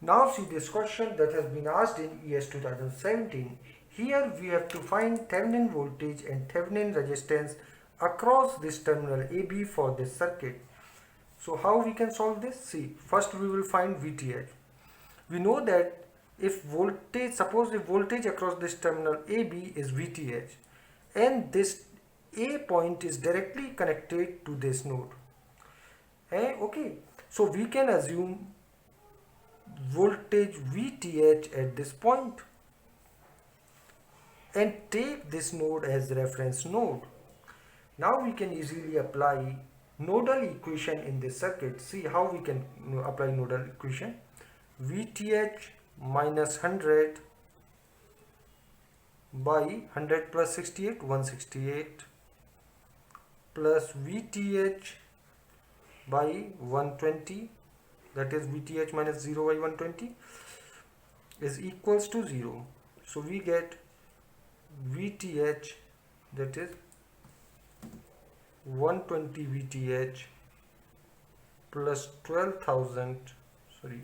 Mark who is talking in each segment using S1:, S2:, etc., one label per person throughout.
S1: Now see this question that has been asked in ES 2017. Here we have to find Thevenin voltage and Thevenin resistance across this terminal AB for this circuit. So how we can solve this? See, first we will find VTH. We know that if voltage, suppose the voltage across this terminal AB is VTH and this A point is directly connected to this node. Okay, so we can assume voltage VTH at this point and take this node as reference node. Now we can easily apply nodal equation in this circuit. See how we can apply nodal equation. VTH minus 100 by 100 plus 68, 168, plus VTH by 120, that is VTH minus 0 by 120 is equals to 0. So we get VTH, that is 120 VTH plus 12,000, sorry,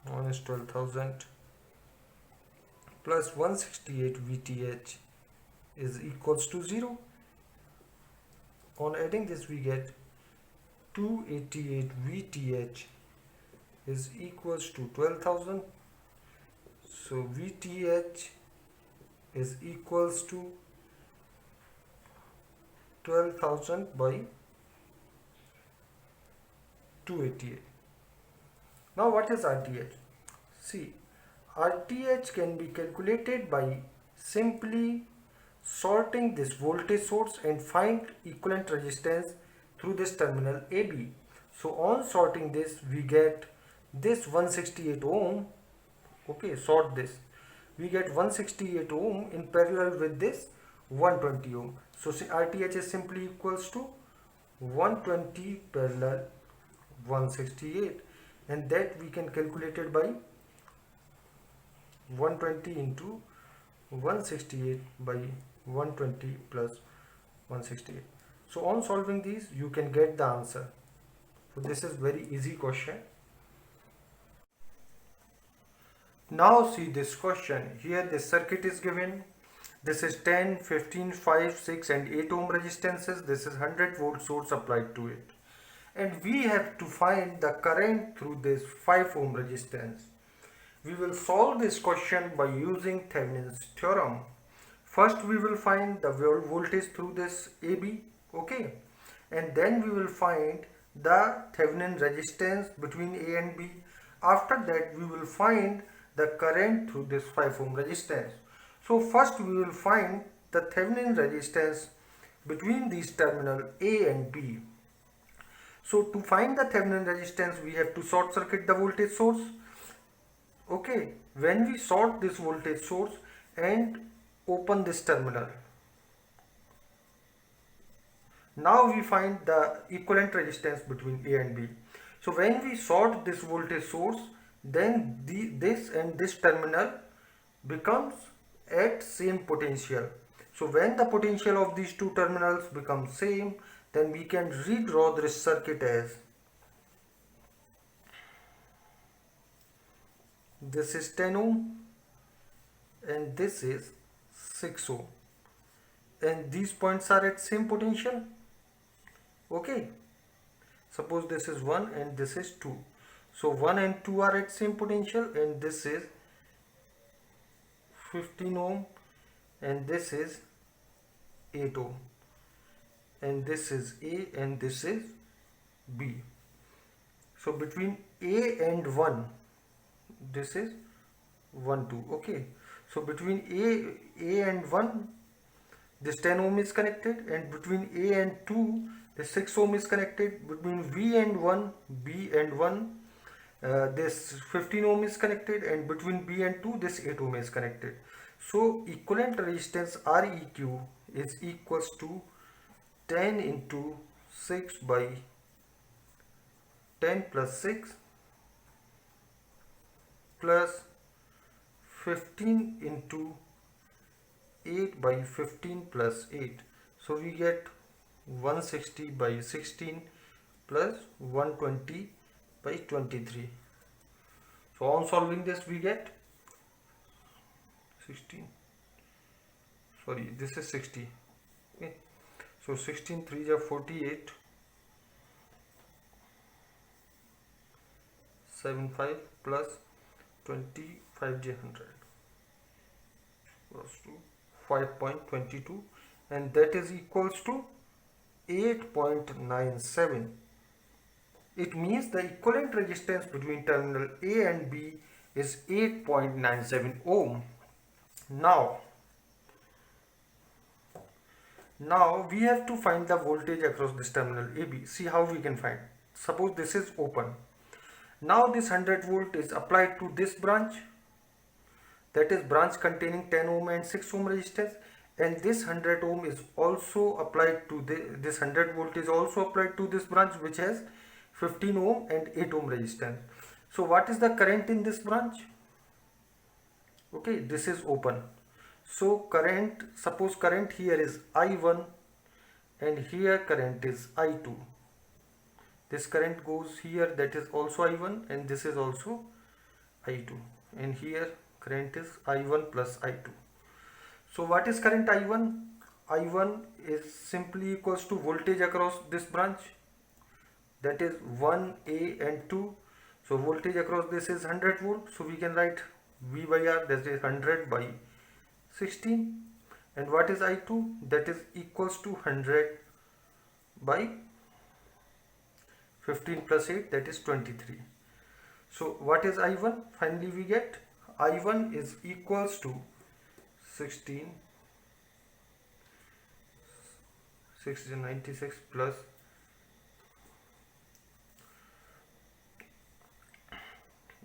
S1: 1 is 12,000 plus 168 VTH is equals to 0. On adding this we get 288 VTH is equals to 12,000. So VTH is equals to 12,000 by 288. Now what is RTH? See, RTH can be calculated by simply sorting this voltage source and find equivalent resistance through this terminal AB. So on sorting this we get this 168 ohm. Okay, sort this. We get 168 ohm in parallel with this 120 ohm. So see, RTH is simply equals to 120 parallel 168, and that we can calculate it by 120 into 168 by 120 plus 168. So on solving these you can get the answer. So this is very easy question. Now see this question. Here this circuit is given. This is 10, 15, 5, 6 and 8 ohm resistances. This is 100 volt source applied to it. And we have to find the current through this 5 ohm resistance. We will solve this question by using Thevenin's theorem. First we will find the voltage through this AB, okay, and then we will find the Thevenin resistance between A and B. After that we will find the current through this 5 ohm resistance. So first we will find the Thevenin resistance between these terminal A and B. So to find the Thevenin resistance we have to short circuit the voltage source. Okay, when we short this voltage source and open this terminal, now we find the equivalent resistance between A and B. So when we short this voltage source, then this and this terminal becomes at same potential. So when the potential of these two terminals become same, then we can redraw this circuit as this is 10 ohm and this is 6 ohm, and these points are at same potential. Okay, suppose this is 1 and this is 2. So 1 and 2 are at same potential, and this is 15 ohm and this is 8 ohm, and this is A and this is B. So between A and 1, this is 1, 2. Okay, so between A and 1, this 10 ohm is connected, and between A and 2, the 6 ohm is connected. Between V and 1, B and 1, this 15 ohm is connected, and between B and 2, this 8 ohm is connected. So equivalent resistance Req is equals to 10 into 6 by 10 plus 6 plus 15 into 8 by 15 plus 8. So we get 160 by 16 plus 120 by 23. So on solving this we get 16, sorry this is 60. Okay, so 16 3 are 48, 75 plus 25 j 100 equals to 5.22, and that is equals to 8.97. It means the equivalent resistance between terminal A and B is 8.97 ohm. Now we have to find the voltage across this terminal AB. See how we can find. Suppose this is open. Now this 100 volt is applied to this branch, that is branch containing 10 ohm and 6 ohm resistance, and this 100 ohm is also applied to this 100 volt is also applied to this branch which has 15 ohm and 8 ohm resistance. So what is the current in this branch? Okay, this is open. So current, suppose current here is I1 and here current is I2. This current goes here, that is also I1, and this is also I2, and here current is I1 plus I2. So what is current I1? I1 is simply equals to voltage across this branch, that is 1A and 2. So voltage across this is 100 volt, so we can write V by R, that is 100 by 16. And what is I2? That is equals to 100 by 15 plus 8, that is 23. So what is I1? Finally we get I1 is equals to 16 96 plus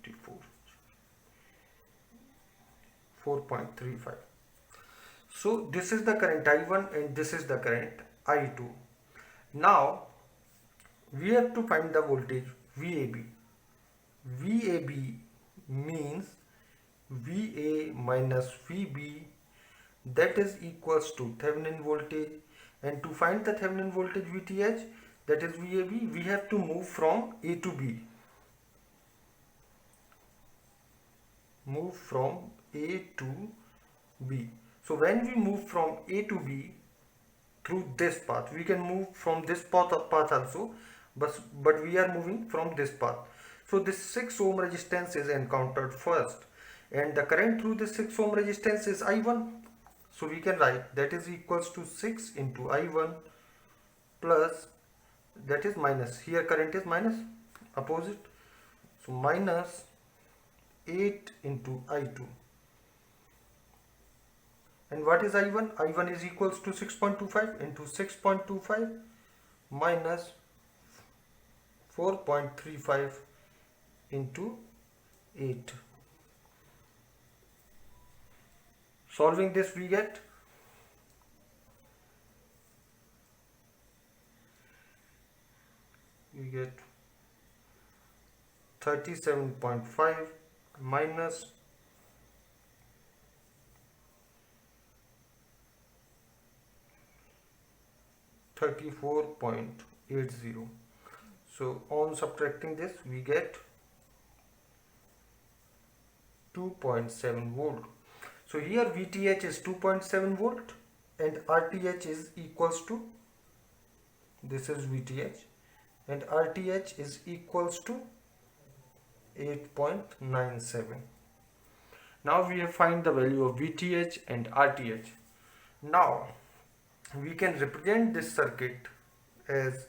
S1: 24 4.35. So this is the current I1 and this is the current I2. Now we have to find the voltage VAB. VAB means VA minus VB, that is equals to Thevenin voltage, and to find the Thevenin voltage VTH, that is VAB, we have to move from A to B. Move from A to B. So when we move from A to B through this path, we can move from this path also, but we are moving from this path. So this 6 ohm resistance is encountered first, and the current through this 6 ohm resistance is I1. So we can write that is equals to 6 into I1 plus, that is minus, here current is minus, opposite, so minus 8 into I2. And what is I1? I1 is equals to 6.25 into 6.25 minus 4.35 into 8. Solving this we get 37.5 minus 34.80. So on subtracting this we get 2.7 volt. So here VTH is 2.7 volt and RTH is equals to, this is VTH, and RTH is equals to 8.97. Now we have find the value of VTH and RTH. Now we can represent this circuit as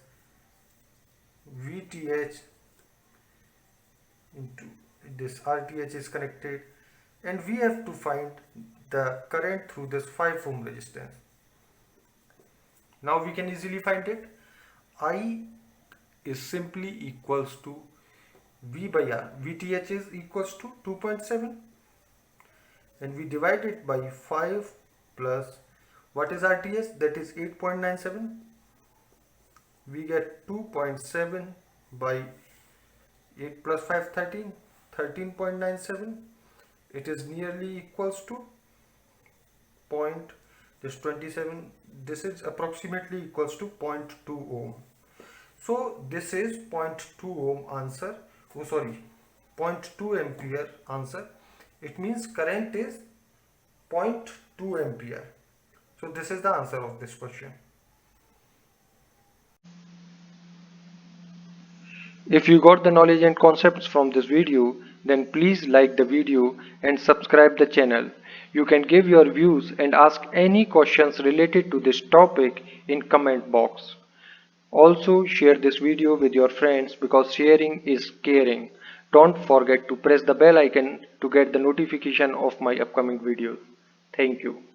S1: VTH into this RTH is connected, and we have to find the current through this 5 ohm resistance. Now we can easily find it. I is simply equals to V by R. VTH is equals to 2.7, and we divide it by 5 plus, what is RTH? That is 8.97. We get 2.7 by 8 plus 5, 13, 13.97. It is nearly equals to point, this 27, this is approximately equals to 0.2 ohm. So this is 0.2 ohm answer, 0.2 0.2 ampere answer. It means current is 0.2 ampere. So this is the answer of this question.
S2: If you got the knowledge and concepts from this video, then please like the video and subscribe the channel. You can give your views and ask any questions related to this topic in comment box. Also share this video with your friends because sharing is caring. Don't forget to press the bell icon to get the notification of my upcoming videos. Thank you.